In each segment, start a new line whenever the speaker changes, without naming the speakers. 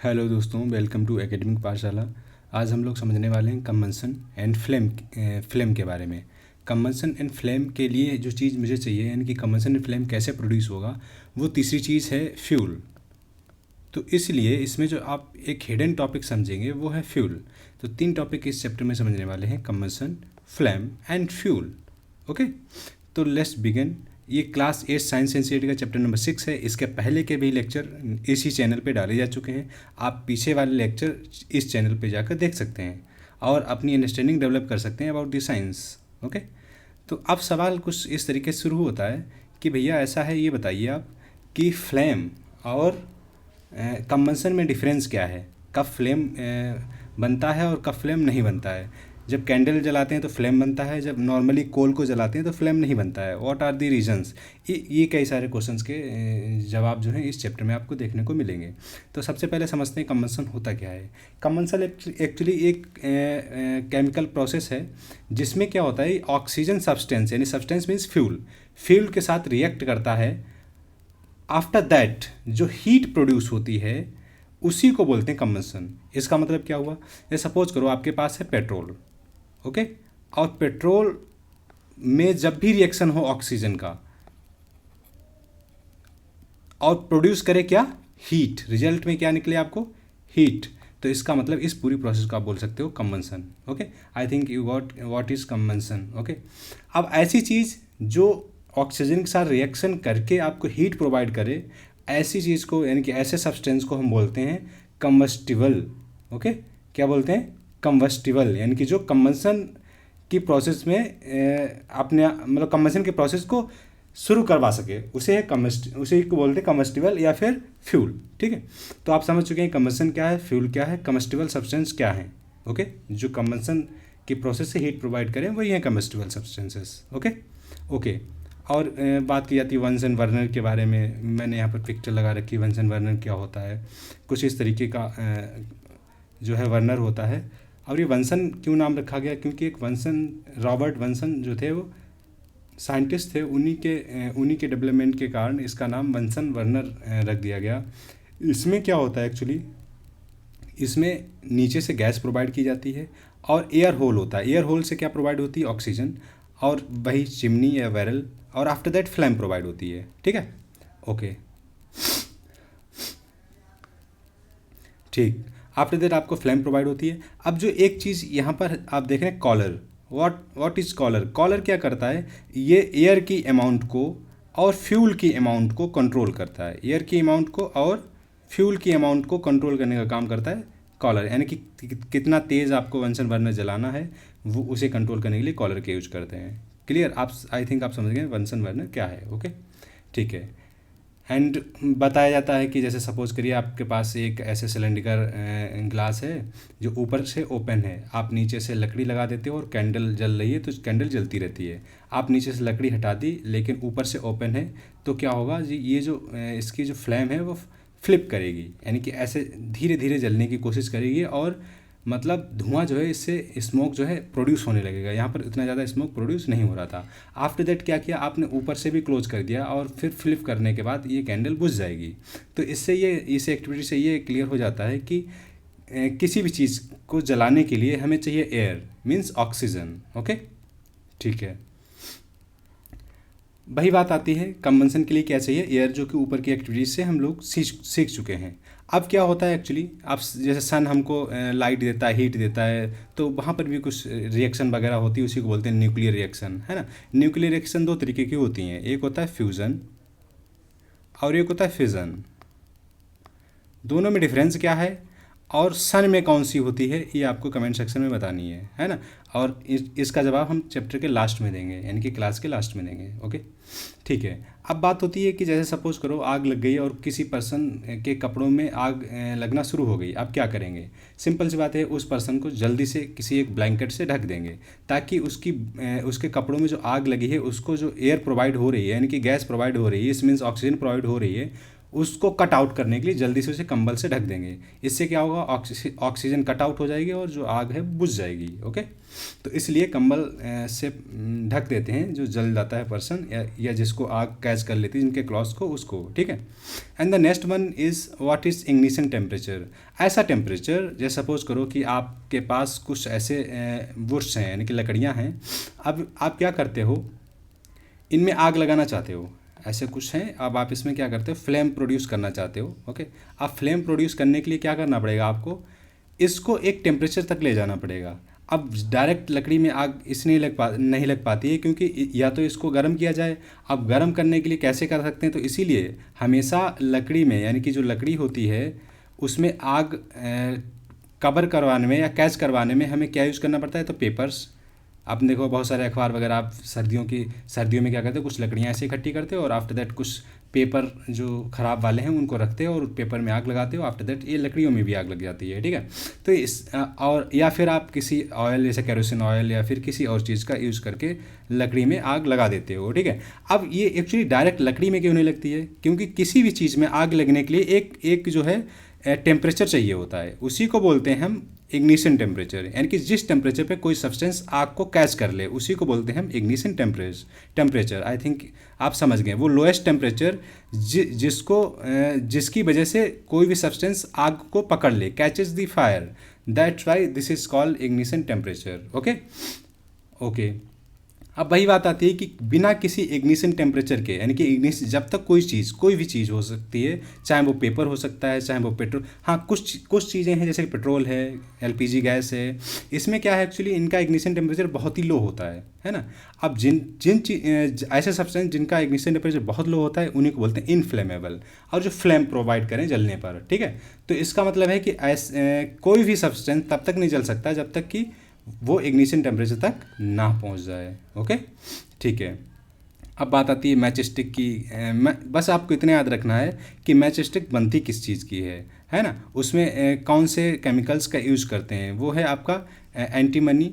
Hello दोस्तों, welcome to academic पाठशाला। आज हम लोग समझने वाले हैं कंबंशन एंड फ्लेम के बारे में। कंबंशन एंड फ्लेम के लिए जो चीज़ मुझे चाहिए, यानी कि कंबंशन एंड फ्लेम कैसे प्रोड्यूस होगा, वो तीसरी चीज़ है फ्यूल। तो इसलिए इसमें जो आप एक हिडन टॉपिक समझेंगे वो है फ्यूल। तो 3 टॉपिक इस चैप्टर में समझने वाले हैं, combustion, flame and fuel. Okay, तो लेट्स बिगिन। ये क्लास 8 साइंस एंड का चैप्टर नंबर 6 है। इसके पहले के भी लेक्चर इसी चैनल पे डाले जा चुके हैं। आप पीछे वाले लेक्चर इस चैनल पे जाकर देख सकते हैं और अपनी अंडरस्टैंडिंग डेवलप कर सकते हैं अबाउट द साइंस। ओके, तो अब सवाल कुछ इस तरीके से शुरू होता है कि भैया ऐसा है, ये बताइए आप कि फ्लेम और कंबंशन में डिफरेंस क्या है, कब फ्लेम बनता है और कब फ्लेम नहीं बनता है। जब कैंडल जलाते हैं तो फ्लेम बनता है, जब नॉर्मली कोल को जलाते हैं तो फ्लेम नहीं बनता है। What are the reasons. ये कई सारे क्वेश्चंस के जवाब जो हैं इस चैप्टर में आपको देखने को मिलेंगे। तो सबसे पहले समझते हैं कंबंशन होता क्या है। कंबंशन एक्चुअली एक केमिकल प्रोसेस है जिसमें क्या होता है, ऑक्सीजन सब्सटेंस, यानी सब्सटेंस मीन्स फ्यूल के साथ रिएक्ट करता है। आफ्टर दैट जो हीट प्रोड्यूस होती है उसी को बोलते हैं कंबंशन। इसका मतलब क्या हुआ, ये सपोज करो आपके पास है पेट्रोल, ओके, और पेट्रोल में जब भी रिएक्शन हो ऑक्सीजन का और प्रोड्यूस करे क्या, हीट, रिजल्ट में क्या निकले आपको, हीट, तो इसका मतलब इस पूरी प्रोसेस को आप बोल सकते हो combustion. Okay, I think you got what is combustion. Okay, अब ऐसी चीज़ जो ऑक्सीजन के साथ रिएक्शन करके आपको हीट प्रोवाइड करे, ऐसी चीज़ को, यानी कि ऐसे सब्सटेंस को हम बोलते हैं कंबस्टिबल। ओके, क्या बोलते हैं, कंबस्टिबल, यानी कि जो कंबंशन की प्रोसेस में अपने मतलब कंबंशन के प्रोसेस को शुरू करवा सके, उसे को बोलते हैं कम्बस्टिबल या फिर फ्यूल। ठीक है, तो आप समझ चुके हैं कंबंशन क्या है, फ्यूल क्या है, कम्बस्टिबल सब्सटेंस क्या है। ओके, जो कंबंशन की प्रोसेस से हीट प्रोवाइड करें वही है कम्बस्टिबल सब्सटेंसेस। ओके ओके, और बात की जाती है वंसन वर्नर के बारे में। मैंने यहाँ पर पिक्चर लगा रखी है, वंसन वर्नर क्या होता है। कुछ इस तरीके का जो है वर्नर होता है। और ये वंसन क्यों नाम रखा गया, क्योंकि एक वंसन, रॉबर्ट वंसन जो थे वो साइंटिस्ट थे, उन्हीं के डेवलपमेंट के कारण इसका नाम वंसन वर्नर रख दिया गया। इसमें क्या होता है एक्चुअली, इसमें नीचे से गैस प्रोवाइड की जाती है और एयर होल होता है। एयर होल से क्या प्रोवाइड होती है, ऑक्सीजन, और वही चिमनी या बैरल, और आफ्टर दैट फ्लेम प्रोवाइड होती है। ठीक है, ओके, ठीक, आफ्टर दैट आपको फ्लेम प्रोवाइड होती है। अब जो एक चीज़ यहाँ पर आप देख रहे हैं, collar, what is collar. Collar क्या करता है, ये एयर की अमाउंट को और फ्यूल की अमाउंट को कंट्रोल करता है। एयर की अमाउंट को और फ्यूल की अमाउंट को कंट्रोल करने का काम करता है कॉलर, यानी कि कितना तेज़ आपको वंसन बर्नर जलाना है वो उसे कंट्रोल करने के लिए कॉलर के यूज करते हैं। क्लियर, आप आई थिंक आप समझ गए वंसन बर्नर क्या है। ओके, ठीक है। एंड बताया जाता है कि जैसे सपोज़ करिए आपके पास एक ऐसे सिलेंडर ग्लास है जो ऊपर से ओपन है, आप नीचे से लकड़ी लगा देते हो और कैंडल जल रही है तो कैंडल जलती रहती है। आप नीचे से लकड़ी हटा दी लेकिन ऊपर से ओपन है, तो क्या होगा जी, ये जो इसकी जो फ्लेम है वो फ्लिप करेगी, यानी कि ऐसे धीरे धीरे जलने की कोशिश करेगी और मतलब धुआं जो है, इससे स्मोक जो है प्रोड्यूस होने लगेगा। यहाँ पर इतना ज़्यादा स्मोक प्रोड्यूस नहीं हो रहा था। आफ्टर दैट क्या किया आपने, ऊपर से भी क्लोज कर दिया और फिर फ्लिप करने के बाद ये कैंडल बुझ जाएगी। तो इससे ये, इस एक्टिविटी से ये क्लियर हो जाता है कि किसी भी चीज़ को जलाने के लिए हमें चाहिए एयर, मीन्स ऑक्सीजन। ओके, ठीक है। वही बात आती है कंबंशन के लिए क्या चाहिए, एयर, जो कि ऊपर की एक्टिविटीज से हम लोग सीख चुके हैं। अब क्या होता है एक्चुअली, अब जैसे सन हमको लाइट देता है, हीट देता है, तो वहाँ पर भी कुछ रिएक्शन वगैरह होती है, उसी को बोलते हैं न्यूक्लियर रिएक्शन, है ना। न्यूक्लियर रिएक्शन 2 तरीके की होती हैं, एक होता है फ्यूज़न और एक होता है फिज़न। दोनों में डिफरेंस क्या है और सन में कौन सी होती है, ये आपको कमेंट सेक्शन में बतानी है ना। और इसका जवाब हम चैप्टर के लास्ट में देंगे, यानी कि क्लास के लास्ट में देंगे। ओके, ठीक है। अब बात होती है कि जैसे सपोज करो आग लग गई और किसी पर्सन के कपड़ों में आग लगना शुरू हो गई, अब क्या करेंगे। सिंपल सी बात है, उस पर्सन को जल्दी से किसी एक ब्लैंकेट से ढक देंगे ताकि उसके कपड़ों में जो आग लगी है उसको जो एयर प्रोवाइड हो रही है, यानी कि गैस प्रोवाइड हो रही है, इस मीन्स ऑक्सीजन प्रोवाइड हो रही है, उसको कट आउट करने के लिए जल्दी से उसे कंबल से ढक देंगे। इससे क्या होगा, ऑक्सीजन कट आउट हो जाएगी और जो आग है बुझ जाएगी। ओके, तो इसलिए कंबल से ढक देते हैं जो जल जाता है पर्सन या जिसको आग कैच कर लेती है जिनके क्लॉथ्स को, उसको। ठीक है। And the next one is what is ignition temperature. ऐसा टेम्परेचर, जैसे सपोज करो कि आपके पास कुछ ऐसे वुड्स हैं यानी कि लकड़ियाँ हैं। अब आप क्या करते हो, इनमें आग लगाना चाहते हो, ऐसे कुछ हैं। अब आप इसमें क्या करते हो, फ्लेम प्रोड्यूस करना चाहते हो। ओके, अब फ्लेम प्रोड्यूस करने के लिए क्या करना पड़ेगा आपको, इसको एक टेम्परेचर तक ले जाना पड़ेगा। अब डायरेक्ट लकड़ी में आग इसलिए नहीं लग पाती है क्योंकि या तो इसको गर्म किया जाए। अब गर्म करने के लिए कैसे कर सकते हैं, तो इसीलिए हमेशा लकड़ी में यानी कि जो लकड़ी होती है उसमें आग कवर करवाने में या कैच करवाने में हमें क्या यूज़ करना पड़ता है, तो पेपर्स। आपने देखो बहुत सारे अखबार वगैरह, आप सर्दियों में क्या करते हो, कुछ लकड़ियाँ ऐसे इकट्ठी करते हो और आफ्टर दैट कुछ पेपर जो ख़राब वाले हैं उनको रखते हो और पेपर में आग लगाते हो। आफ्टर दैट ये लकड़ियों में भी आग लग जाती है। ठीक है, तो और या फिर आप किसी ऑयल जैसे केरोसिन ऑयल या फिर किसी और चीज़ का यूज़ करके लकड़ी में आग लगा देते हो। ठीक है, अब ये एक्चुअली डायरेक्ट लकड़ी में क्यों नहीं लगती है, क्योंकि किसी भी चीज़ में आग लगने के लिए एक जो है टेम्परेचर चाहिए होता है, उसी को बोलते हैं हम इग्निशन टेम्परेचर। यानी कि जिस टेम्परेचर पे कोई सब्सटेंस आग को कैच कर ले उसी को बोलते हैं हम इग्निशन टेम्परेचर। आई थिंक आप समझ गए, वो लोएस्ट टेम्परेचर जिसकी वजह से कोई भी सब्सटेंस आग को पकड़ ले, catches the fire, that's why this is called ignition temperature. Okay okay, अब वही बात आती है कि बिना किसी इग्निशन टेम्परेचर के, यानी कि इग्निशन जब तक कोई भी चीज़ हो सकती है, चाहे वो पेपर हो सकता है चाहे वो पेट्रोल। हाँ, कुछ चीज़ें हैं जैसे पेट्रोल है, एलपीजी गैस है, इसमें क्या है एक्चुअली इनका इग्निशन टेम्परेचर बहुत ही लो होता है ना। अब ऐसे सब्सटेंस जिनका इग्निशन टेम्परेचर बहुत लो होता है उन्हीं को बोलते हैं इनफ्लेमेबल, और जो फ्लेम प्रोवाइड करें जलने पर। ठीक है, तो इसका मतलब है कि कोई भी सब्सटेंस तब तक नहीं जल सकता जब तक कि वो इग्निशन टेम्परेचर तक ना पहुंच जाए। ओके, ठीक है। अब बात आती है मैच स्टिक की। बस आपको इतना याद रखना है कि मैच स्टिक बनती किस चीज़ की है ना, उसमें कौन से केमिकल्स का यूज़ करते हैं। वो है आपका antimony,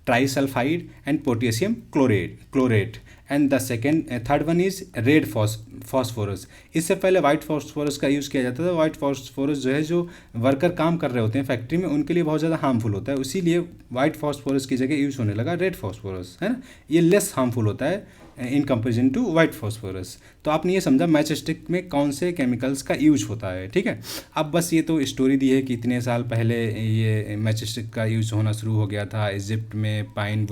trisulphide and potassium chlorate and the third one is red phosphorus. इससे पहले वाइट फॉस्फोरस का यूज़ किया जाता था। वाइट फॉस्फोरस जो है, जो वर्कर काम कर रहे होते हैं फैक्ट्री में, उनके लिए बहुत ज़्यादा हार्मफुल होता है, इसीलिए वाइट फॉस्फोरस की जगह यूज़ होने लगा रेड फॉस्फोरस, है ना। ये लेस हार्मफुल होता है in comparison to white phosphorus. तो आपने ये समझा मैच स्टिक में कौन से केमिकल्स का यूज होता है। ठीक है, अब बस ये तो स्टोरी दी है कि इतने साल पहले ये मैच स्टिक का यूज होना शुरू हो गया था इजिप्ट में, पाइन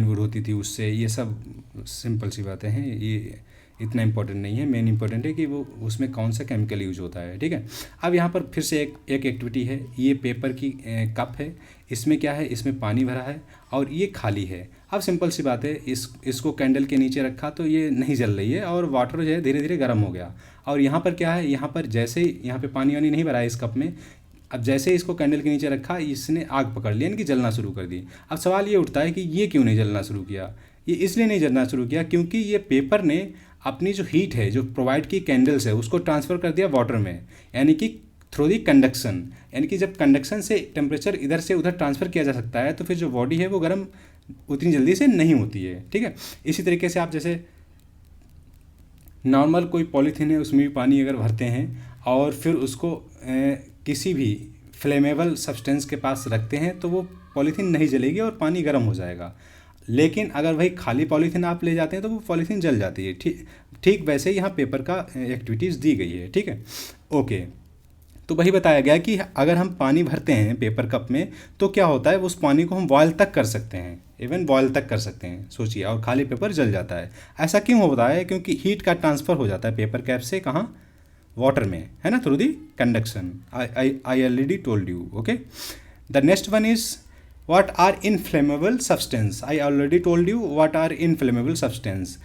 वुड होती थी उससे। ये सब सिंपल सी बातें हैं, ये इतना इंपॉर्टेंट नहीं है। मेन इंपॉर्टेंट है कि वो उसमें कौन सा केमिकल यूज होता है। ठीक है, अब यहाँ पर फिर से एक एक्टिविटी है। ये पेपर की कप है, इसमें क्या है, इसमें पानी भरा है और ये खाली है। अब सिंपल सी बात है, इसको कैंडल के नीचे रखा तो ये नहीं जल रही है और वाटर जो है धीरे धीरे गर्म हो गया। और यहाँ पर क्या है, यहाँ पर जैसे ही यहाँ पे पानी वानी नहीं भरा है इस कप में, अब जैसे ही इसको कैंडल के नीचे रखा इसने आग पकड़ ली, यानी कि जलना शुरू कर दी। अब सवाल ये उठता है कि ये क्यों नहीं जलना शुरू किया। ये इसलिए नहीं जलना शुरू किया क्योंकि ये पेपर ने अपनी जो हीट है जो प्रोवाइड की कैंडल से उसको ट्रांसफ़र कर दिया वाटर में, यानी कि थ्रू दी कंडक्शन। यानी कि जब कंडक्शन से टेम्परेचर इधर से उधर ट्रांसफ़र किया जा सकता है तो फिर जो बॉडी है वो गर्म उतनी जल्दी से नहीं होती है। ठीक है, इसी तरीके से आप जैसे नॉर्मल कोई पॉलीथीन है उसमें भी पानी अगर भरते हैं और फिर उसको किसी भी फ्लेमेबल सब्सटेंस के पास रखते हैं तो वो पॉलीथीन नहीं जलेगी और पानी गर्म हो जाएगा। लेकिन अगर वही खाली पॉलीथीन आप ले जाते हैं तो वो पॉलीथीन जल जाती है। ठीक वैसे ही यहाँ पेपर का एक्टिविटीज़ दी गई है। ठीक है, ओके। तो वही बताया गया कि अगर हम पानी भरते हैं पेपर कप में तो क्या होता है, उस पानी को हम बॉयल तक कर सकते हैं, इवन बॉयल तक कर सकते हैं, सोचिए, और खाली पेपर जल जाता है। ऐसा क्यों होता है, क्योंकि हीट का ट्रांसफ़र हो जाता है पेपर कैप से कहाँ, वाटर में, है ना, through the conduction. I already told you. Okay, the next one is what are inflammable substance. I already told you what are inflammable substance.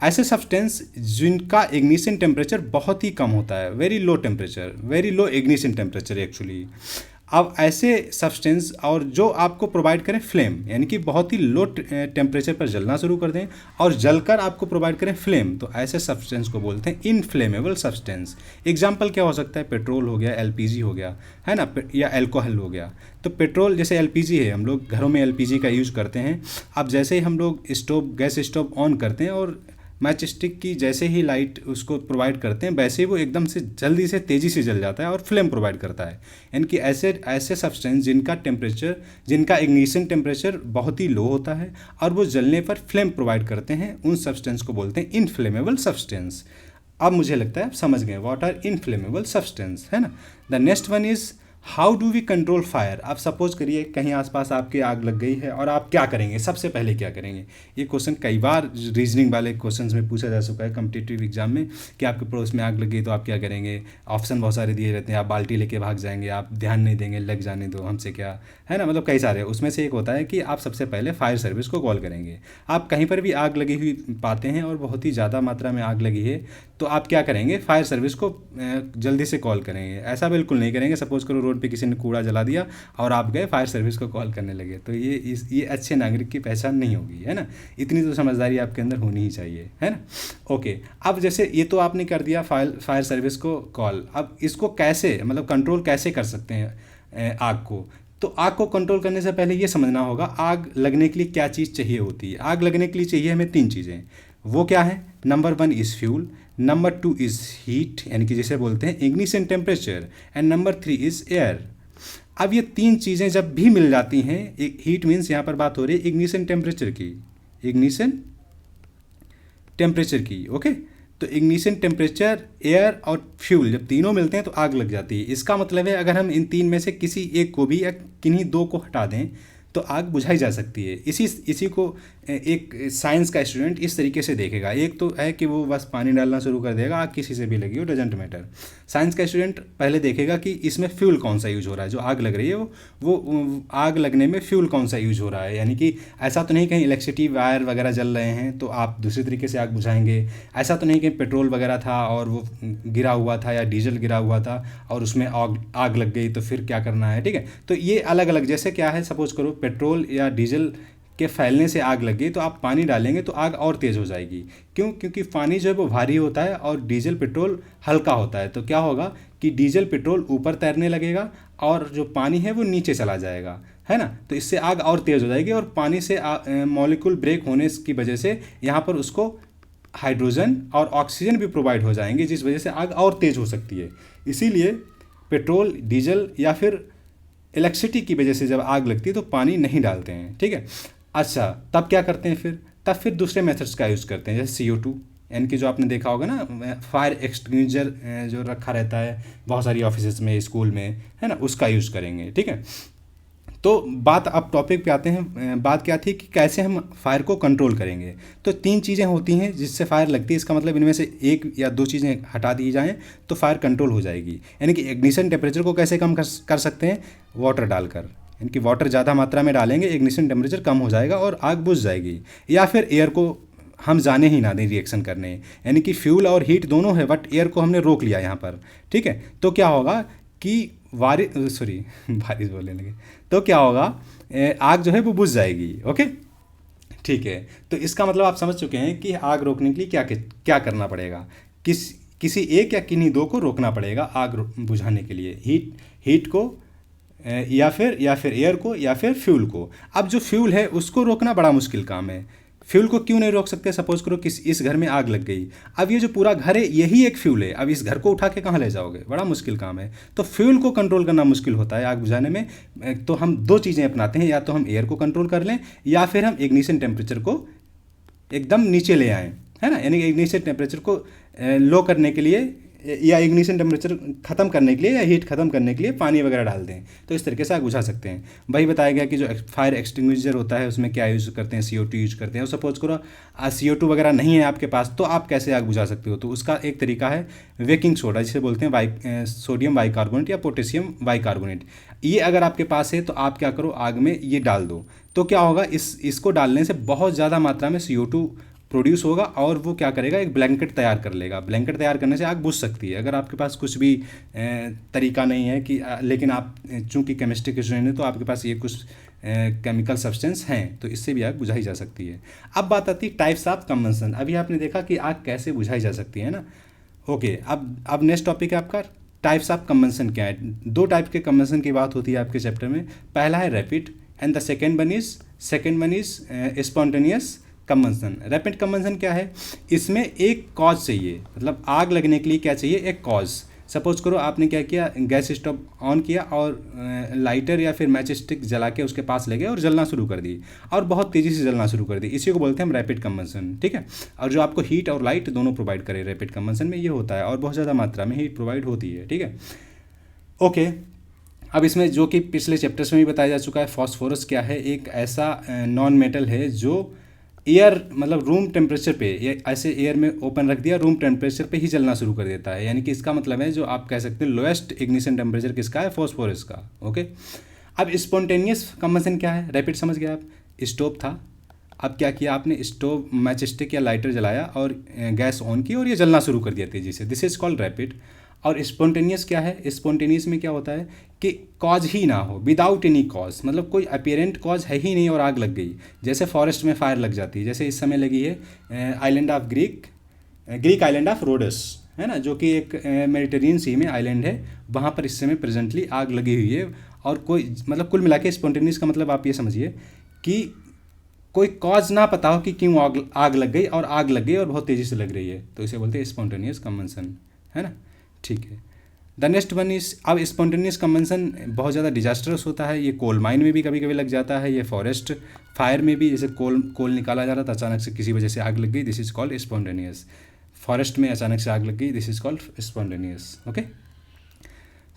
ऐसे सब्सटेंस जिनका इग्निशन टेम्परेचर बहुत ही कम होता है, very low temperature, very low ignition temperature actually. अब ऐसे substance और जो आपको प्रोवाइड करें फ्लेम, यानी कि बहुत ही लो टेम्परेचर पर जलना शुरू कर दें और जलकर आपको प्रोवाइड करें फ्लेम, तो ऐसे सब्सटेंस को बोलते हैं इनफ्लेमेबल सब्सटेंस। एग्जांपल क्या हो सकता है, पेट्रोल हो गया, एलपीजी हो गया, है ना, या अल्कोहल हो गया। तो पेट्रोल जैसे एलपीजी है, हम लोग घरों में एलपीजी का यूज़ करते हैं। अब जैसे ही हम लोग गैस स्टोव ऑन करते हैं और मैच स्टिक की जैसे ही लाइट उसको प्रोवाइड करते हैं वैसे ही वो एकदम से जल्दी से तेज़ी से जल जाता है और फ्लेम प्रोवाइड करता है। यानी कि ऐसे ऐसे सब्सटेंस जिनका इग्निशन टेम्परेचर बहुत ही लो होता है और वो जलने पर फ्लेम प्रोवाइड करते हैं, उन सब्सटेंस को बोलते हैं इनफ्लेमेबल सब्सटेंस। अब मुझे लगता है आप समझ गए व्हाट आर इनफ्लेमेबल सब्सटेंस, है ना। The next one is how do we control fire. आप सपोज करिए कहीं आसपास आपके आग लग गई है और आप क्या करेंगे, सबसे पहले क्या करेंगे। ये क्वेश्चन कई बार रीजनिंग वाले क्वेश्चंस में पूछा जा चुका है कॉम्पिटिटिव एग्जाम में कि आपके पड़ोस में आग लग गई तो आप क्या करेंगे। ऑप्शन बहुत सारे दिए रहते हैं, आप बाल्टी लेके भाग जाएंगे, आप ध्यान नहीं देंगे, लग जाने दो हमसे क्या, है ना। मतलब कई सारे, उसमें से एक होता है कि आप सबसे पहले फायर सर्विस को कॉल करेंगे। आप कहीं पर भी आग लगी हुई पाते हैं और बहुत ही ज़्यादा मात्रा में आग लगी है तो आप क्या करेंगे, फायर सर्विस को जल्दी से कॉल करेंगे। ऐसा बिल्कुल नहीं करेंगे सपोज करो रोड पे किसी ने कूड़ा जला दिया और आप गए फायर सर्विस को कॉल करने लगे, तो ये अच्छे नागरिक की पहचान नहीं होगी, है ना। इतनी तो समझदारी आपके अंदर होनी ही चाहिए, है ना। ओके, अब जैसे ये तो आपने कर दिया फायर सर्विस को कॉल। अब इसको कैसे, मतलब कंट्रोल कैसे कर सकते हैं आग को। तो आग को कंट्रोल करने से पहले ये समझना होगा आग लगने के लिए क्या चीज़ चाहिए होती है। आग लगने के लिए चाहिए हमें 3 चीज़ें। वो क्या है, number 1 is fuel, number 2 is heat यानी कि जिसे बोलते हैं ignition temperature, and number 3 is air. अब ये 3 चीज़ें जब भी मिल जाती हैं, एक हीट मीन्स यहाँ पर बात हो रही है इग्निशन टेम्परेचर की, इग्निशन टेम्परेचर की, ओके। तो इग्निशन टेम्परेचर, एयर और फ्यूल जब तीनों मिलते हैं तो आग लग जाती है। इसका मतलब है अगर हम इन 3 में से किसी एक को भी या किन्हीं 2 को हटा दें तो आग बुझाई जा सकती है। इसी को एक साइंस का स्टूडेंट इस तरीके से देखेगा। एक तो है कि वो बस पानी डालना शुरू कर देगा, आग किसी से भी लगी हो, डजेंट मैटर। साइंस का स्टूडेंट पहले देखेगा कि इसमें फ्यूल कौन सा यूज हो रहा है, जो आग लग रही है वो आग लगने में फ्यूल कौन सा यूज हो रहा है। यानी कि ऐसा तो नहीं कहीं इलेक्ट्रिसिटी वायर वगैरह जल रहे हैं तो आप दूसरी तरीके से आग बुझाएंगे। ऐसा तो नहीं कहीं पेट्रोल वगैरह था और वो गिरा हुआ था या डीजल गिरा हुआ था और उसमें आग लग गई तो फिर क्या करना है, ठीक है। तो ये अलग अलग, जैसे क्या है सपोज करो पेट्रोल या डीजल के फैलने से आग लग गई तो आप पानी डालेंगे तो आग और तेज़ हो जाएगी। क्यों? क्योंकि पानी जो है वो भारी होता है और डीजल पेट्रोल हल्का होता है। तो क्या होगा कि डीजल पेट्रोल ऊपर तैरने लगेगा और जो पानी है वो नीचे चला जाएगा, है ना। तो इससे आग और तेज़ हो जाएगी और पानी से मॉलिक्यूल ब्रेक होने की वजह से यहाँ पर उसको हाइड्रोजन और ऑक्सीजन भी प्रोवाइड हो जाएंगे, जिस वजह से आग और तेज़ हो सकती है। इसीलिए पेट्रोल, डीजल या फिर इलेक्ट्रिसिटी की वजह से जब आग लगती है तो पानी नहीं डालते हैं, ठीक है। अच्छा, तब क्या करते हैं फिर दूसरे मेथड्स का यूज़ करते हैं, जैसे CO2 यानी कि जो आपने देखा होगा ना फायर एक्सटिंग्विशर जो रखा रहता है बहुत सारी ऑफिसेज में, स्कूल में, है ना, उसका यूज़ करेंगे, ठीक है। तो बात अब टॉपिक पे आते हैं। बात क्या थी कि कैसे हम फायर को कंट्रोल करेंगे। तो 3 चीज़ें होती हैं जिससे फायर लगती है। इसका मतलब इनमें से 1 या 2 चीज़ें हटा दी जाएँ तो फायर कंट्रोल हो जाएगी। यानी कि इग्निशन टेम्परेचर को कैसे कम कर सकते हैं, वाटर डालकर। यानी कि वाटर ज़्यादा मात्रा में डालेंगे, इग्निशन टेम्परेचर कम हो जाएगा और आग बुझ जाएगी। या फिर एयर को हम जाने ही ना दें रिएक्शन करने, यानी कि फ्यूल और हीट दोनों है बट एयर को हमने रोक लिया यहाँ पर, ठीक है। तो क्या होगा कि बारिश बोलने लगे, तो क्या होगा आग जो है वो बुझ जाएगी, ओके, ठीक है। तो इसका मतलब आप समझ चुके हैं कि आग रोकने के लिए क्या करना पड़ेगा। किसी एक या किन्हीं 2 को रोकना पड़ेगा आग बुझाने के लिए, हीट को या फिर एयर को या फिर फ्यूल को। अब जो फ्यूल है उसको रोकना बड़ा मुश्किल काम है। फ्यूल को क्यों नहीं रोक सकते, सपोज करो कि इस घर में आग लग गई, अब ये जो पूरा घर है यही एक फ्यूल है, अब इस घर को उठा के कहाँ ले जाओगे, बड़ा मुश्किल काम है। तो फ्यूल को कंट्रोल करना मुश्किल होता है आग बुझाने में। तो हम 2 चीज़ें अपनाते हैं, या तो हम एयर को कंट्रोल कर लें या फिर हम इग्निशन टेम्परेचर को एकदम नीचे ले आएँ, है ना। यानी कि इग्निशन टेम्परेचर को लो करने के लिए या इग्निशन टेम्परेचर ख़त्म करने के लिए या हीट ख़त्म करने के लिए पानी वगैरह डाल दें, तो इस तरीके से आग बुझा सकते हैं। वही बताया गया कि जो फायर एक्सटिंग्विशर होता है उसमें क्या यूज़ करते हैं, CO2 यूज करते हैं। और सपोज करो CO2 वगैरह नहीं है आपके पास तो आप कैसे आग बुझा सकते हो। तो उसका एक तरीका है बेकिंग सोडा, जिसे बोलते हैं सोडियम बाइकार्बोनेट या पोटेशियम बाइकार्बोनेट। ये अगर आपके पास है तो आप क्या करो, आग में ये डाल दो। तो क्या होगा, इसको डालने से बहुत ज़्यादा मात्रा में CO2 प्रोड्यूस होगा और वो क्या करेगा, एक ब्लैंकेट तैयार कर लेगा। ब्लैंकेट तैयार करने से आग बुझ सकती है। अगर आपके पास कुछ भी तरीका नहीं है कि लेकिन आप चूँकि केमिस्ट्री के स्टूडेंट हैं तो आपके पास ये कुछ केमिकल सब्सटेंस हैं, तो इससे भी आग बुझाई जा सकती है। अब बात आती है टाइप्स ऑफ कंबंशन। अभी आपने देखा कि आग कैसे बुझाई जा सकती है ना। ओके, अब नेक्स्ट टॉपिक है आपका टाइप्स ऑफ कंबंशन क्या है। 2 टाइप के कंबंशन की बात होती है आपके चैप्टर में। पहला है rapid and the second one is spontaneous, combustion. Rapid combustion क्या है, इसमें एक कॉज चाहिए, मतलब आग लगने के लिए क्या चाहिए, एक कॉज। सपोज करो आपने क्या किया, गैस स्टोव ऑन किया और लाइटर या फिर मैच स्टिक जला के उसके पास ले गए और जलना शुरू कर दी, और बहुत तेज़ी से जलना शुरू कर दी, इसी को बोलते हैं हम रैपिड कंबंशन। ठीक है, और जो आपको हीट और लाइट दोनों प्रोवाइड करे रैपिड कंबंशन में, ये होता है, और बहुत ज़्यादा मात्रा में हीट प्रोवाइड होती है। ठीक है, ओके। अब इसमें जो कि पिछले चैप्टर्स में भी बताया जा चुका है, फॉस्फोरस क्या है, एक ऐसा नॉन मेटल है जो एयर मतलब रूम टेम्परेचर पे, ये ऐसे एयर में ओपन रख दिया, रूम टेम्परेचर पे ही जलना शुरू कर देता है। यानी कि इसका मतलब है जो आप कह सकते हैं लोएस्ट इग्निशन टेम्परेचर किसका है, फॉस्फोरस का। ओके, अब स्पॉन्टेनियस कंबंशन क्या है, रैपिड समझ गए आप। स्टोव था, अब क्या किया आपने, स्टोव मैच स्टिक या लाइटर जलाया और गैस ऑन की और ये जलना शुरू कर दिया तेज़ी से, दिस इज कॉल्ड रैपिड। और स्पॉन्टेनियस क्या है, स्पॉन्टेनियस में क्या होता है कि कॉज ही ना हो, विदाउट एनी कॉज, मतलब कोई अपियरेंट कॉज है ही नहीं और आग लग गई। जैसे फॉरेस्ट में फायर लग जाती है, जैसे इस समय लगी है island of Greek island of Rhodes, है ना, जो कि एक मेडिटेरियन सी में आइलैंड है, वहाँ पर इस समय प्रेजेंटली आग लगी हुई है। और कोई मतलब कुल मिला के स्पॉन्टेनियस का मतलब आप ये समझिए कि कोई कॉज ना पता हो कि क्यों आग लग गई, और आग लग गई और बहुत तेज़ी से लग रही है, तो इसे बोलते हैं स्पॉन्टेनियस कंबंशन, है ना। ठीक है, द नेक्स्ट वन इज, अब स्पॉन्टेनियस कंबंशन बहुत ज़्यादा डिजास्टरस होता है, ये कोल माइन में भी कभी कभी लग जाता है, ये फॉरेस्ट फायर में भी, जैसे कोल निकाला जा रहा था, अचानक से किसी वजह से आग लग गई, this is called spontaneous. Forest में अचानक से आग लग गई, this is called spontaneous. Okay,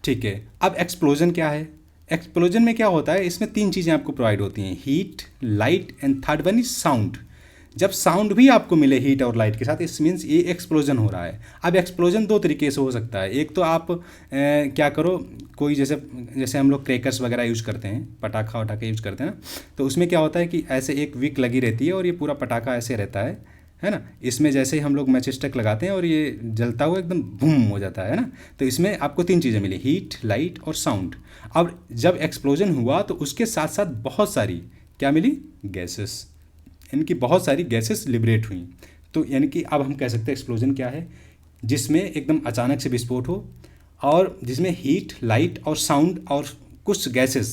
ठीक है। अब एक्सप्लोजन क्या है, एक्सप्लोजन में क्या होता है, इसमें तीन चीज़ें आपको प्रोवाइड होती हैं, heat, light and third one is sound. जब साउंड भी आपको मिले हीट और लाइट के साथ, इस मीन्स ये एक्सप्लोजन हो रहा है। अब एक्सप्लोजन दो तरीके से हो सकता है, एक तो आप क्या करो, कोई जैसे जैसे हम लोग क्रैकर्स वगैरह यूज़ करते हैं, पटाखा वटाखा यूज़ करते हैं ना, तो उसमें क्या होता है कि ऐसे एक विक लगी रहती है और ये पूरा पटाखा ऐसे रहता है ना। इसमें जैसे ही हम लोग मैच स्टिक लगाते हैं और ये जलता हुआ एकदम बूम हो जाता है ना। तो इसमें आपको तीन चीज़ें मिली, हीट, लाइट और साउंड। अब जब एक्सप्लोजन हुआ तो उसके साथ साथ बहुत सारी क्या मिली, गैसेस, इनकी बहुत सारी गैसेस लिबरेट हुई। तो यानी कि अब हम कह सकते हैं एक्सप्लोजन क्या है, जिसमें एकदम अचानक से विस्फोट हो और जिसमें हीट, लाइट और साउंड और कुछ गैसेस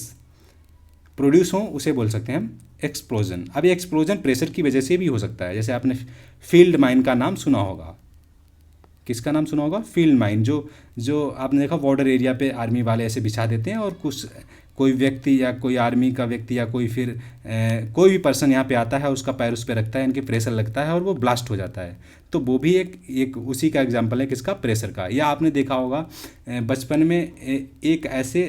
प्रोड्यूस हों, उसे बोल सकते हैं हम एक्सप्लोजन। अब ये एक्सप्लोजन प्रेशर की वजह से भी हो सकता है, जैसे आपने फील्ड माइन का नाम सुना होगा, किसका नाम सुना होगा, फील्ड माइन, जो आपने देखा बॉर्डर एरिया पे आर्मी वाले ऐसे बिछा देते हैं, और कुछ कोई व्यक्ति या कोई आर्मी का व्यक्ति या कोई फिर कोई भी पर्सन यहाँ पे आता है, उसका पैर उस पर रखता है, इनके प्रेशर लगता है और वो ब्लास्ट हो जाता है। तो वो भी एक उसी का एग्जांपल है, किसका, प्रेशर का। या आपने देखा होगा बचपन में एक ऐसे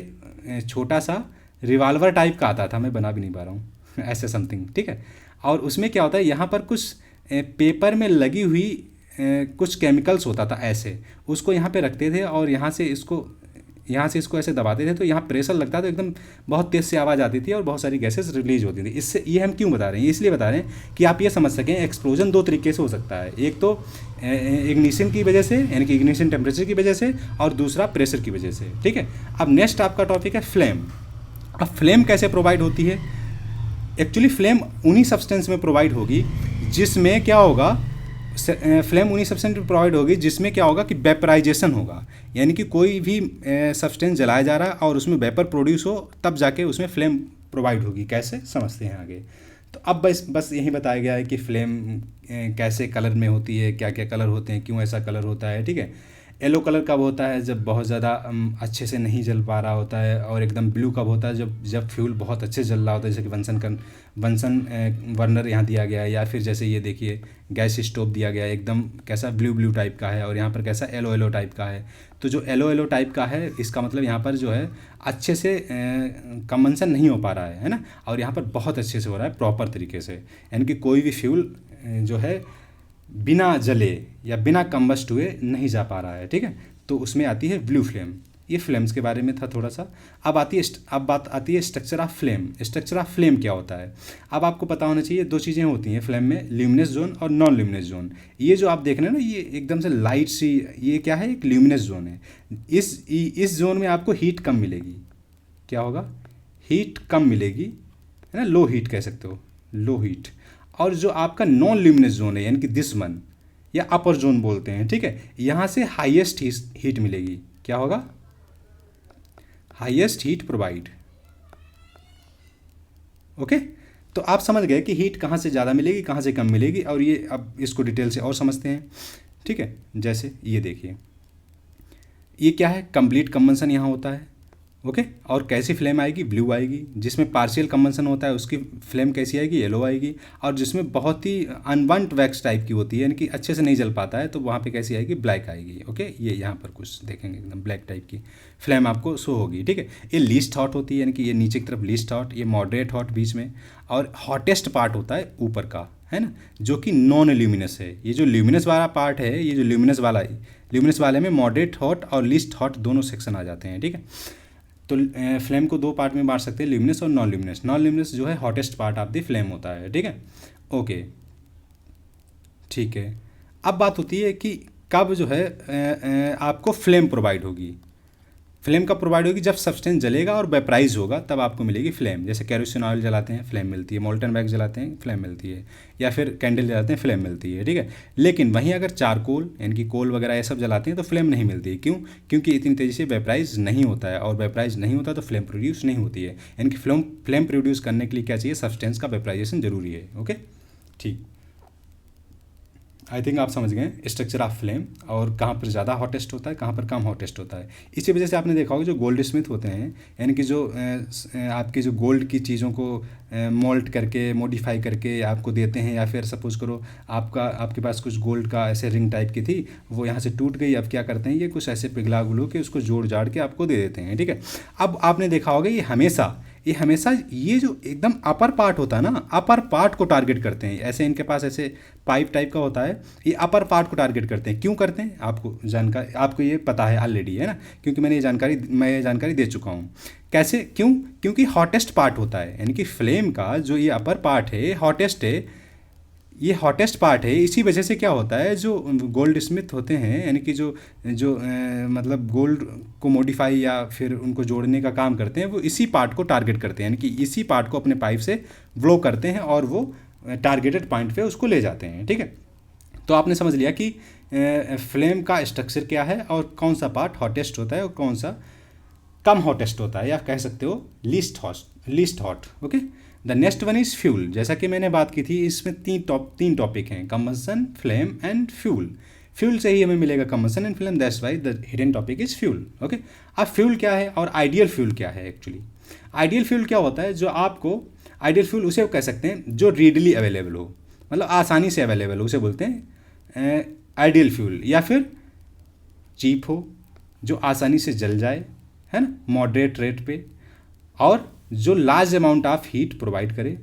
छोटा सा रिवाल्वर टाइप का आता था, मैं बना भी नहीं पा रहा हूँ ऐसे समथिंग, ठीक है। और उसमें क्या होता है, यहाँ पर कुछ पेपर में लगी हुई कुछ केमिकल्स होता था ऐसे, उसको यहाँ पे रखते थे और यहाँ से इसको ऐसे दबाते थे, तो यहाँ प्रेशर लगता था, एकदम बहुत तेज़ से आवाज़ आती थी और बहुत सारी गैसेस रिलीज होती थी। इससे ये हम क्यों बता रहे हैं, इसलिए बता रहे हैं कि आप ये समझ सकें एक्सप्लोजन दो तरीके से हो सकता है, एक तो इग्निशन की वजह से, यानी कि इग्निशन टेम्परेचर की वजह से, और दूसरा प्रेशर की वजह से। ठीक है, अब नेक्स्ट आपका टॉपिक है फ्लेम। अब फ्लेम कैसे प्रोवाइड होती है, एक्चुअली फ्लेम उन्हीं सब्सटेंस में प्रोवाइड होगी जिसमें क्या होगा, फ्लेम उन्हीं सब्सटेंस में प्रोवाइड होगी जिसमें क्या होगा कि वेपराइजेशन होगा, यानी कि कोई भी सब्सटेंस जलाया जा रहा है और उसमें वेपर प्रोड्यूस हो, तब जाके उसमें फ्लेम प्रोवाइड होगी। कैसे समझते हैं आगे। तो अब बस यही बताया गया है कि फ्लेम कैसे कलर में होती है, क्या क्या कलर होते हैं, क्यों ऐसा कलर होता है। ठीक है, येलो कलर कब होता है, जब बहुत ज़्यादा अच्छे से नहीं जल पा रहा होता है, और एकदम ब्लू कब होता है, जब फ्यूल बहुत अच्छे से जल रहा होता है, जैसे कि बंसन बर्नर यहाँ दिया गया है, या फिर जैसे ये देखिए गैस स्टोव दिया गया है, एकदम कैसा ब्लू टाइप का है, और यहाँ पर कैसा येलो टाइप का है। तो जो येलो टाइप का है, इसका मतलब यहाँ पर जो है अच्छे से कंबंसन नहीं हो पा रहा है ना, और यहाँ पर बहुत अच्छे से हो रहा है प्रॉपर तरीके से, यानी कि कोई भी फ्यूल जो है बिना जले या बिना कंबस्ट हुए नहीं जा पा रहा है। ठीक है, तो उसमें आती है ब्लू फ्लेम। ये फ्लेम्स के बारे में था थोड़ा सा। अब बात आती है structure of flame. Structure of flame क्या होता है, अब आपको पता होना चाहिए, दो चीज़ें होती हैं फ्लेम में, ल्यूमिनस जोन और नॉन ल्यूमिनस जोन। ये जो आप देख रहे हैं ना, ये एकदम से लाइट सी, ये क्या है, एक ल्यूमिनस जोन है। इस जोन में आपको हीट कम मिलेगी, क्या होगा, हीट कम मिलेगी, है ना, लो हीट कह सकते हो, लो हीट। और जो आपका नॉन ल्यूमिनस जोन है, यानी कि दिस वन, या अपर जोन बोलते हैं, ठीक है, यहाँ से हाईएस्ट हीट मिलेगी, क्या होगा, हाईएस्ट हीट प्रोवाइड। ओके, तो आप समझ गए कि हीट कहाँ से ज़्यादा मिलेगी, कहाँ से कम मिलेगी। और ये अब इसको डिटेल से और समझते हैं, ठीक है। जैसे ये देखिए, ये क्या है, कंप्लीट कंबंशन यहाँ होता है, ओके। और कैसी फ्लेम आएगी, ब्लू आएगी। जिसमें पार्शियल कंबंशन होता है उसकी फ्लेम कैसी आएगी, येलो आएगी। और जिसमें बहुत ही अनबर्न्ट वैक्स टाइप की होती है, यानी कि अच्छे से नहीं जल पाता है, तो वहाँ पे कैसी आएगी, ब्लैक आएगी, ओके। ये यहाँ पर कुछ देखेंगे एकदम ब्लैक टाइप की फ्लेम आपको शो होगी, ठीक है। ये लीस्ट हॉट होती है, यानी कि ये नीचे की तरफ लीस्ट हॉट, ये मॉडरेट हॉट बीच में, और हॉटेस्ट पार्ट होता है ऊपर का, है ना, जो कि नॉन ल्यूमिनस है। ये जो ल्यूमिनस वाला पार्ट है, ये जो ल्यूमिनस वाले में मॉडरेट हॉट और लीस्ट हॉट दोनों सेक्शन आ जाते हैं, ठीक है। तो फ्लेम को दो पार्ट में बांट सकते हैं, ल्यूमिनस और नॉन ल्यूमिनस। नॉन ल्यूमिनस जो है hottest part of the flame होता है, ठीक है, ओके, ठीक है। अब बात होती है कि कब जो है आपको फ्लेम प्रोवाइड होगी। फ्लेम कब प्रोवाइड होगी, जब सब्सटेंस जलेगा और वेपराइज होगा, तब आपको मिलेगी फ्लेम। जैसे कैरोसिन ऑयल जलाते हैं, फ्लेम मिलती है। मोल्टन वैक्स जलाते हैं, फ्लेम मिलती है। या फिर कैंडल जलाते हैं, फ्लेम मिलती है, ठीक है। लेकिन वहीं अगर चारकोल यानी कि कोल वगैरह ये सब जलाते हैं तो फ्लेम नहीं मिलती है। क्यों? क्योंकि इतनी तेज़ी से वेपराइज नहीं होता है, और वेपराइज नहीं होता तो फ्लेम प्रोड्यूस नहीं होती है। यानी कि फ्लेम प्रोड्यूस करने के लिए क्या चाहिए, सब्सटेंस का वेपराइजेशन जरूरी है, ओके, ठीक। आई थिंक आप समझ गए स्ट्रक्चर ऑफ फ्लेम, और कहाँ पर ज़्यादा हॉटेस्ट होता है, कहाँ पर कम हॉटेस्ट होता है। इसी वजह से आपने देखा होगा जो गोल्ड स्मिथ होते हैं, यानी कि जो आपके जो गोल्ड की चीज़ों को मोल्ट करके मॉडिफाई करके आपको देते हैं, या फिर सपोज करो आपके पास कुछ गोल्ड का ऐसे रिंग टाइप की थी, वो यहाँ से टूट गई, अब क्या करते हैं, ये कुछ ऐसे पिघला गुलू के उसको जोड़ जाड़ के आपको दे देते हैं, ठीक है। अब आपने देखा होगा ये हमेशा ये जो एकदम अपर पार्ट होता है ना, अपर पार्ट को टारगेट करते हैं। ऐसे इनके पास ऐसे पाइप टाइप का होता है, ये अपर पार्ट को टारगेट करते हैं। क्यों करते हैं, आपको ये पता है ऑलरेडी, है ना, क्योंकि मैं ये जानकारी दे चुका हूँ। कैसे, क्यों? क्योंकि हॉटेस्ट पार्ट होता है, यानी कि फ्लेम का जो ये अपर पार्ट है हॉटेस्ट है, ये हॉटेस्ट पार्ट है। इसी वजह से क्या होता है, जो गोल्ड स्मिथ होते हैं, यानी कि जो मतलब गोल्ड को मॉडिफाई या फिर उनको जोड़ने का काम करते हैं, वो इसी पार्ट को टारगेट करते हैं, यानी कि इसी पार्ट को अपने पाइप से ब्लो करते हैं और वो टारगेटेड पॉइंट पे उसको ले जाते हैं, ठीक है। तो आपने समझ लिया कि फ्लेम का स्ट्रक्चर क्या है, और कौन सा पार्ट हॉटेस्ट होता है और कौन सा कम हॉटेस्ट होता है, या कह सकते हो least hot, okay. The next one is fuel. जैसा कि मैंने बात की थी, इसमें तीन टॉपिक हैं, combustion, flame and fuel. Fuel से ही हमें मिलेगा combustion and flame, that's why the hidden topic is fuel, okay. अब फ्यूल क्या है और आइडियल फ्यूल क्या है। एक्चुअली आइडियल फ्यूल क्या होता है, जो आपको आइडियल फ्यूल उसे कह सकते हैं जो रीडली अवेलेबल हो, मतलब आसानी से अवेलेबल हो, उसे बोलते हैं आइडियल फ्यूल। या फिर चीप हो, जो आसानी से जल जाए, है ना, मॉडरेट रेट पे, और जो large amount of heat provide करे,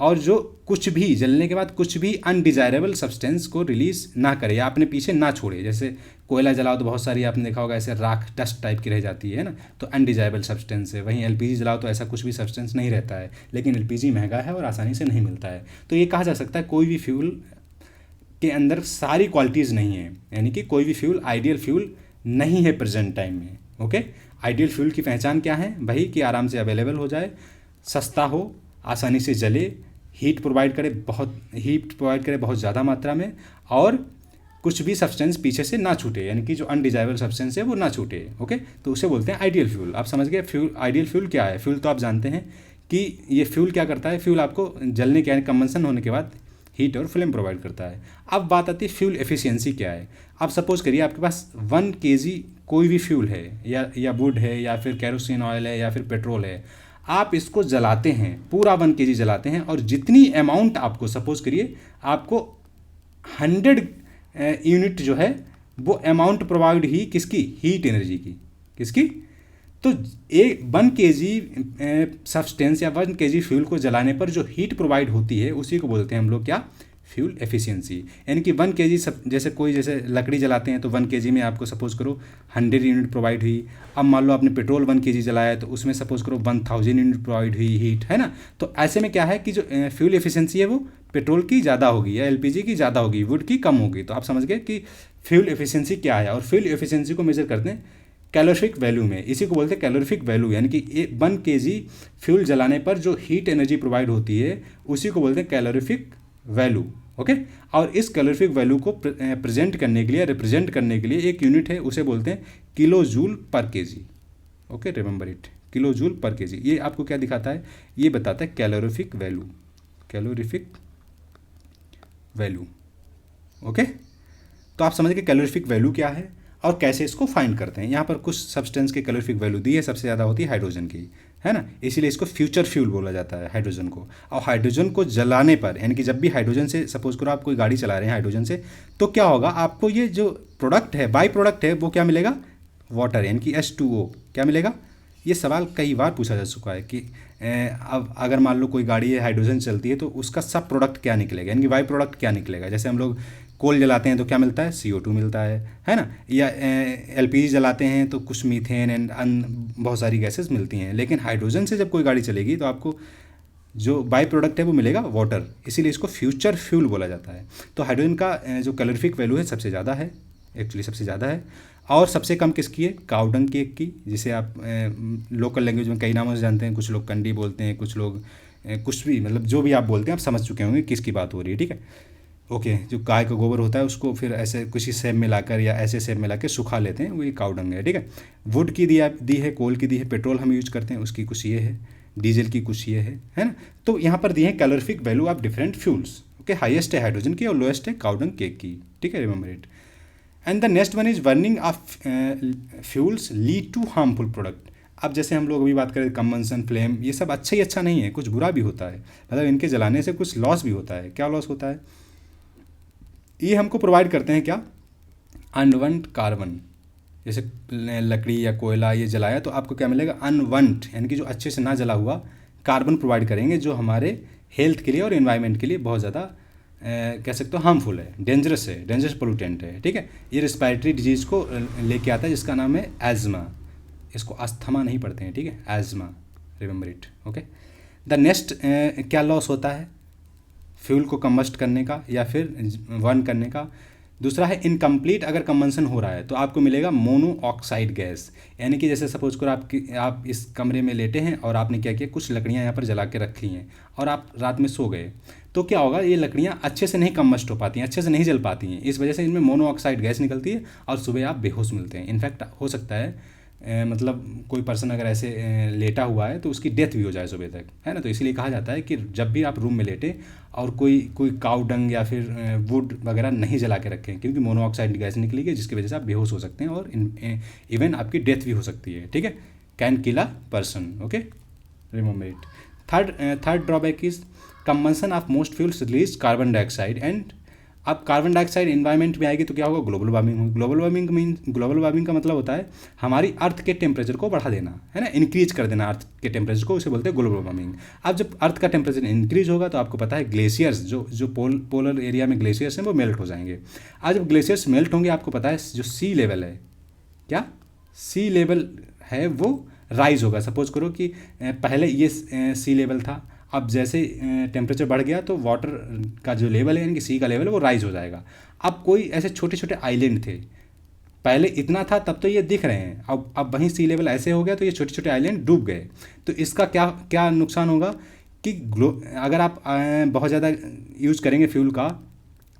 और जो कुछ भी जलने के बाद कुछ भी अनडिजायरेबल सब्सटेंस को रिलीज ना करे या अपने पीछे ना छोड़े। जैसे कोयला जलाओ तो बहुत सारी आपने देखा होगा ऐसे राख डस्ट टाइप की रह जाती है ना, तो अनडिजायरेबल सब्सटेंस है। वहीं एलपीजी जलाओ तो ऐसा कुछ भी सब्सटेंस नहीं रहता है, लेकिन एलपीजी महंगा है और आसानी से नहीं मिलता है। तो ये कहा जा सकता है कोई भी फ्यूल के अंदर सारी क्वालिटीज़ नहीं है, यानी कि कोई भी फ्यूल आइडियल फ्यूल नहीं है प्रेजेंट टाइम में, ओके। आइडियल फ्यूल की पहचान क्या है भाई, कि आराम से अवेलेबल हो जाए, सस्ता हो, आसानी से जले, हीट प्रोवाइड करे बहुत ज़्यादा मात्रा में, और कुछ भी सब्सटेंस पीछे से ना छूटे, यानी कि जो अनडिजायरेबल सब्सटेंस है वो ना छूटे, ओके। तो उसे बोलते हैं आइडियल फ्यूल। आप समझ गए आइडियल फ्यूल क्या है। फ्यूल तो आप जानते हैं कि ये फ्यूल क्या करता है, फ्यूल आपको जलने के कंबंशन होने के बाद हीट और फ्लेम प्रोवाइड करता है। अब बात आती है फ्यूल एफिशिएंसी क्या है। आप सपोज करिए आपके पास 1 kg कोई भी फ्यूल है, या वुड है, या फिर कैरोसिन ऑयल है, या फिर पेट्रोल है। आप इसको जलाते हैं, पूरा 1 kg जलाते हैं, और जितनी अमाउंट आपको सपोज करिए आपको 100 यूनिट जो है वो अमाउंट प्रोवाइड ही किसकी, हीट एनर्जी की, किसकी। तो 1 kg सब्सटेंस या 1 kg फ्यूल को जलाने पर जो हीट प्रोवाइड होती है उसी को बोलते हैं हम लोग क्या, फ्यूल एफिशिएंसी। यानी कि 1 kg जैसे लकड़ी जलाते हैं तो 1 kg में आपको सपोज करो 100 यूनिट प्रोवाइड हुई। अब मान लो आपने पेट्रोल 1 kg जलाया तो उसमें सपोज करो 1000 यूनिट प्रोवाइड हुई हीट, है ना। तो ऐसे में क्या है कि जो फ्यूल एफिशिएंसी है वो पेट्रोल की ज़्यादा होगी या एलपीजी की ज़्यादा होगी, वुड की कम होगी। तो आप समझ गए कि फ्यूल एफिशिएंसी क्या है। और फ्यूल एफिशिएंसी को मेजर करते हैं कैलोरीफिक वैल्यू में, इसी को बोलते हैं कैलोरीफिक वैल्यू। यानी कि 1 kg फ्यूल जलाने पर जो हीट एनर्जी प्रोवाइड होती है उसी को बोलते हैं कैलोरीफिक वैल्यू, ओके। और इस कैलोरीफिक वैल्यू को प्रेजेंट करने के लिए, रिप्रेजेंट करने के लिए एक यूनिट है, उसे बोलते हैं किलो जूल पर KG, okay, remember it, kilo joule पर केजी। ये आपको क्या दिखाता है, ये बताता है calorific value, calorific value. Okay, तो आप समझ गए कैलोरीफिक वैल्यू क्या है और कैसे इसको फाइंड करते हैं। यहाँ पर कुछ सब्सटेंस की कैलोरीफिक वैल्यू दी है, सबसे ज़्यादा होती है हाइड्रोजन की, है ना, इसीलिए इसको फ्यूचर फ्यूल बोला जाता है हाइड्रोजन को। और हाइड्रोजन को जलाने पर, यानी कि जब भी हाइड्रोजन से, सपोज करो आप कोई गाड़ी चला रहे हैं हाइड्रोजन से, तो क्या होगा, आपको ये जो प्रोडक्ट है, बाई प्रोडक्ट है, वो क्या मिलेगा, वाटर, यानी कि H2O क्या मिलेगा। ये सवाल कई बार पूछा जा चुका है कि अब अगर मान लो कोई गाड़ी है हाइड्रोजन चलती है तो उसका सब प्रोडक्ट क्या निकलेगा, यानी कि बाई प्रोडक्ट क्या निकलेगा। जैसे हम लोग कोल जलाते हैं तो क्या मिलता है, CO2 मिलता है ना, या LPG जलाते हैं तो कुछ मीथेन एंड बहुत सारी गैसेस मिलती हैं। लेकिन हाइड्रोजन से जब कोई गाड़ी चलेगी तो आपको जो बाई प्रोडक्ट है वो मिलेगा वाटर, इसीलिए इसको फ्यूचर फ्यूल बोला जाता है। तो हाइड्रोजन का जो कैलोरीफिक वैल्यू है सबसे ज़्यादा है, एक्चुअली सबसे ज़्यादा है। और सबसे कम किसकी है, काउडंग केक की, जिसे आप लोकल लैंग्वेज में कई नामों से जानते हैं, कुछ लोग कंडी बोलते हैं, कुछ लोग कुछ भी, मतलब जो भी आप बोलते हैं आप समझ चुके होंगे किसकी बात हो रही है, ठीक है। ओके, जो गाय का गोबर होता है उसको फिर ऐसे किसी सेब में लाकर या ऐसे सेब में लाकर सुखा लेते हैं, वही काउडंग है, ठीक है। वुड की दी है, कोल की दी है, पेट्रोल हम यूज करते हैं उसकी कुछ ये है, डीजल की कुछ ये है ना। तो यहाँ पर दिए हैं calorific value of different fuels. Okay, highest है हाइड्रोजन की और लोएस्ट है काउडंग केक की, ठीक है, remember it. And the next one is burning of fuels lead to harmful product. अब जैसे हम लोग अभी बात करें कंबंशन, फ्लेम, ये सब अच्छा ही अच्छा नहीं है, कुछ बुरा भी होता है, मतलब इनके जलाने से कुछ लॉस भी होता है। क्या लॉस होता है, ये हमको प्रोवाइड करते हैं क्या, अनवंट कार्बन। जैसे लकड़ी या कोयला ये जलाया तो आपको क्या मिलेगा, अनवंट, यानी कि जो अच्छे से ना जला हुआ कार्बन प्रोवाइड करेंगे, जो हमारे हेल्थ के लिए और एनवायरनमेंट के लिए बहुत ज़्यादा कह सकते हो हार्मफुल है, डेंजरस पोल्यूटेंट है, ठीक है। ये रिस्पायरेटरी डिजीज़ को लेके आता है जिसका नाम है एज़मा, इसको अस्थमा नहीं पढ़ते हैं, ठीक है, asthma, remember it. Okay, the next क्या लॉस होता है फ्यूल को कंबस्ट करने का या फिर बर्न करने का। दूसरा है इनकम्प्लीट, अगर कंबंशन हो रहा है तो आपको मिलेगा मोनोऑक्साइड गैस, यानी कि जैसे सपोज करो आप इस कमरे में लेटे हैं और आपने क्या किया, कुछ लकड़ियां यहाँ पर जला के रख ली हैं और आप रात में सो गए, तो क्या होगा, ये लकड़ियां अच्छे से नहीं कंबस्ट हो पाती हैं, अच्छे से नहीं जल पाती हैं, इस वजह से इनमें मोनोऑक्साइड गैस निकलती है और सुबह आप बेहोश मिलते हैं। इनफैक्ट हो सकता है मतलब कोई पर्सन अगर ऐसे लेटा हुआ है तो उसकी डेथ भी हो जाए सुबह तक, है ना। तो इसीलिए कहा जाता है कि जब भी आप रूम में लेटे और कोई काउ डंग या फिर वुड वगैरह नहीं जला के रखें, क्योंकि मोनोऑक्साइड गैस निकलेगी जिसकी वजह से आप बेहोश हो सकते हैं और इवन आपकी डेथ भी हो सकती है, ठीक है, can kill a person. Okay, remember it. Third drawback is combustion of most fuels release carbon dioxide and. अब कार्बन डाइऑक्साइड इन्वायरमेंट में आएगी तो क्या होगा, ग्लोबल वार्मिंग होगी। ग्लोबल वार्मिंग का मतलब होता है हमारी अर्थ के टेम्परेचर को बढ़ा देना, है ना, इंक्रीज कर देना अर्थ के टेम्परेचर को, उसे बोलते हैं ग्लोबल वार्मिंग। अब जब अर्थ का टेम्परेचर इंक्रीज होगा तो आपको पता है ग्लेशियर्स, जो पोलर एरिया में ग्लेशियर्स हैं वो मेल्ट हो जाएंगे। आज जब ग्लेशियर्स मेल्ट होंगे आपको पता है जो सी लेवल है, क्या सी लेवल है वो राइज होगा। सपोज करो कि पहले ये सी लेवल था, अब जैसे टेम्परेचर बढ़ गया तो वाटर का जो लेवल है यानी कि सी का लेवल है वो राइज हो जाएगा। अब कोई ऐसे छोटे छोटे आइलैंड थे, पहले इतना था तब तो ये दिख रहे हैं, अब वहीं सी लेवल ऐसे हो गया तो ये छोटे छोटे आइलैंड डूब गए। तो इसका क्या क्या नुकसान होगा कि अगर आप बहुत ज़्यादा यूज करेंगे फ्यूल का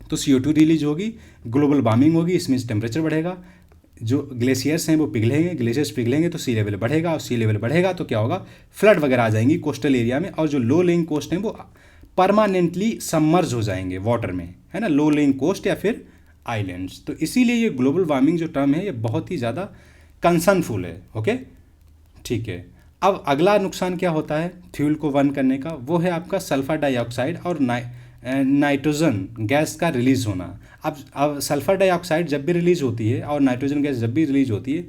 तो CO2 रिलीज होगी, ग्लोबल वार्मिंग होगी, इसमें टेम्परेचर बढ़ेगा, जो ग्लेशियर्स हैं वो पिघलेंगे, ग्लेशियर्स पिघलेंगे तो सी लेवल बढ़ेगा और सी लेवल बढ़ेगा तो क्या होगा, फ्लड वगैरह आ जाएंगी कोस्टल एरिया में, और जो लो लेइंग कोस्ट हैं वो परमानेंटली सबमर्ज हो जाएंगे वाटर में, है ना, लो लेइंग कोस्ट या फिर आइलैंड्स। तो इसीलिए ये ग्लोबल वार्मिंग जो टर्म है ये बहुत ही ज़्यादा कंसर्नफुल है। ओके, ठीक है। अब अगला नुकसान क्या होता है फ्यूल को बर्न करने का, वो है आपका सल्फर डाइऑक्साइड और नाइट्रोजन गैस का रिलीज होना। अब सल्फर डाइऑक्साइड जब भी रिलीज होती है और नाइट्रोजन गैस जब भी रिलीज होती है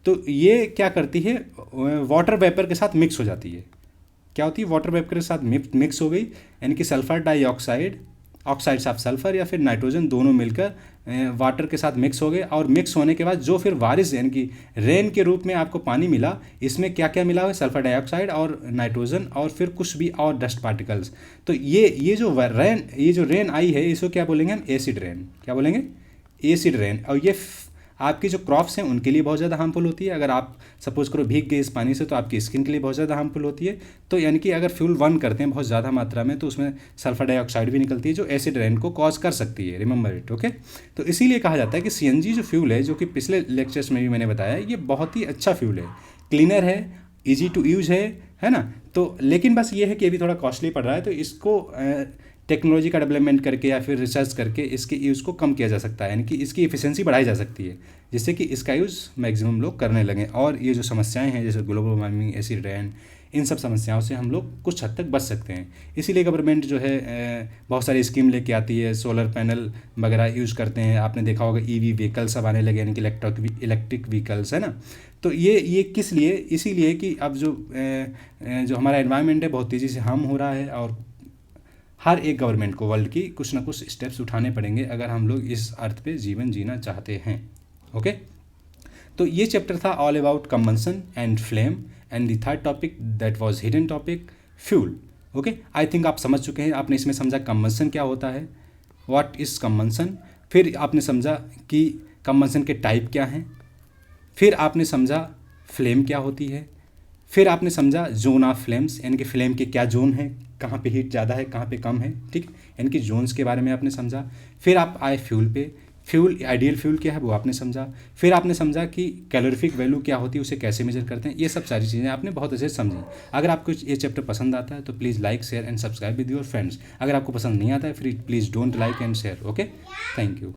तो ये क्या करती है, वाटर वेपर के साथ मिक्स हो जाती है। क्या होती है, वाटर वेपर के साथ मिक्स हो गई, यानी कि sulphur dioxide, oxides of sulphur या फिर नाइट्रोजन दोनों मिलकर वाटर के साथ मिक्स हो गए, और मिक्स होने के बाद जो फिर बारिश यानी कि रेन के रूप में आपको पानी मिला, इसमें क्या क्या मिला है, सल्फर डाइऑक्साइड और नाइट्रोजन और फिर कुछ भी और डस्ट पार्टिकल्स। तो ये जो रेन आई है इसको क्या बोलेंगे हम, एसिड रेन। क्या बोलेंगे, एसिड रेन। और ये आपकी जो क्रॉप्स हैं उनके लिए बहुत ज़्यादा हार्मफुल होती है। अगर आप सपोज करो भीग गए इस पानी से तो आपकी स्किन के लिए बहुत ज़्यादा हार्मफुल होती है। तो यानी कि अगर फ्यूल बर्न करते हैं बहुत ज़्यादा मात्रा में तो उसमें सल्फर डाइऑक्साइड भी निकलती है जो एसिड रेन को कॉज कर सकती है, रिमेंबर इट। ओके, तो इसीलिए कहा जाता है कि CNG जो फ्यूल है, जो कि पिछले लेक्चर्स में भी मैंने बताया, ये बहुत ही अच्छा फ्यूल है, क्लीनर है, ईजी टू यूज है है ना। तो लेकिन बस ये है कि अभी थोड़ा कॉस्टली पड़ रहा है, तो इसको टेक्नोलॉजी का डेवलपमेंट करके या फिर रिसर्च करके इसके यूज़ को कम किया जा सकता है, यानी कि इसकी एफिशिएंसी बढ़ाई जा सकती है, जिससे कि इसका यूज़ मैक्सिमम लोग करने लगें। और ये जो समस्याएं हैं जैसे ग्लोबल वार्मिंग, एसिड रेन, इन सब समस्याओं से हम लोग कुछ हद तक बच सकते हैं। इसीलिए गवर्नमेंट जो है बहुत सारी स्कीम लेके आती है, सोलर पैनल वगैरह यूज़ करते हैं। आपने देखा होगा ईवी व्हीकल्स अब आने लगे, यानी कि इलेक्ट्रिक व्हीकल्स, है ना। तो ये किस लिए, इसीलिए कि अब जो हमारा एनवायरनमेंट है बहुत तेज़ी से हार्म हो रहा है, और हर एक गवर्नमेंट को वर्ल्ड की कुछ ना कुछ स्टेप्स उठाने पड़ेंगे अगर हम लोग इस अर्थ पे जीवन जीना चाहते हैं। ओके, तो ये चैप्टर था all about combustion and flame, and the third topic that was hidden topic, fuel. Okay, I think आप समझ चुके हैं। आपने इसमें समझा कंबंशन क्या होता है, व्हाट इज़ कंबंशन, फिर आपने समझा कि कंबंशन के टाइप क्या हैं, फिर आपने समझा फ्लेम क्या होती है, फिर आपने समझा जोन ऑफ फ्लेम्स, यानी कि फ्लेम के क्या जोन है, कहाँ पे हीट ज़्यादा है, कहाँ पे कम है, ठीक, यानी कि जोन्स के बारे में आपने समझा। फिर आप आए फ्यूल पे, फ्यूल आइडियल फ्यूल क्या है वो आपने समझा। फिर आपने समझा कि कैलोरीफिक वैल्यू क्या होती है, उसे कैसे मेजर करते हैं। ये सब सारी चीज़ें आपने बहुत अच्छे से समझी। अगर आपको ये चैप्टर पसंद आता है तो please like, share and subscribe with your friends. अगर आपको पसंद नहीं आता है फिर please don't like and share. Okay, thank you.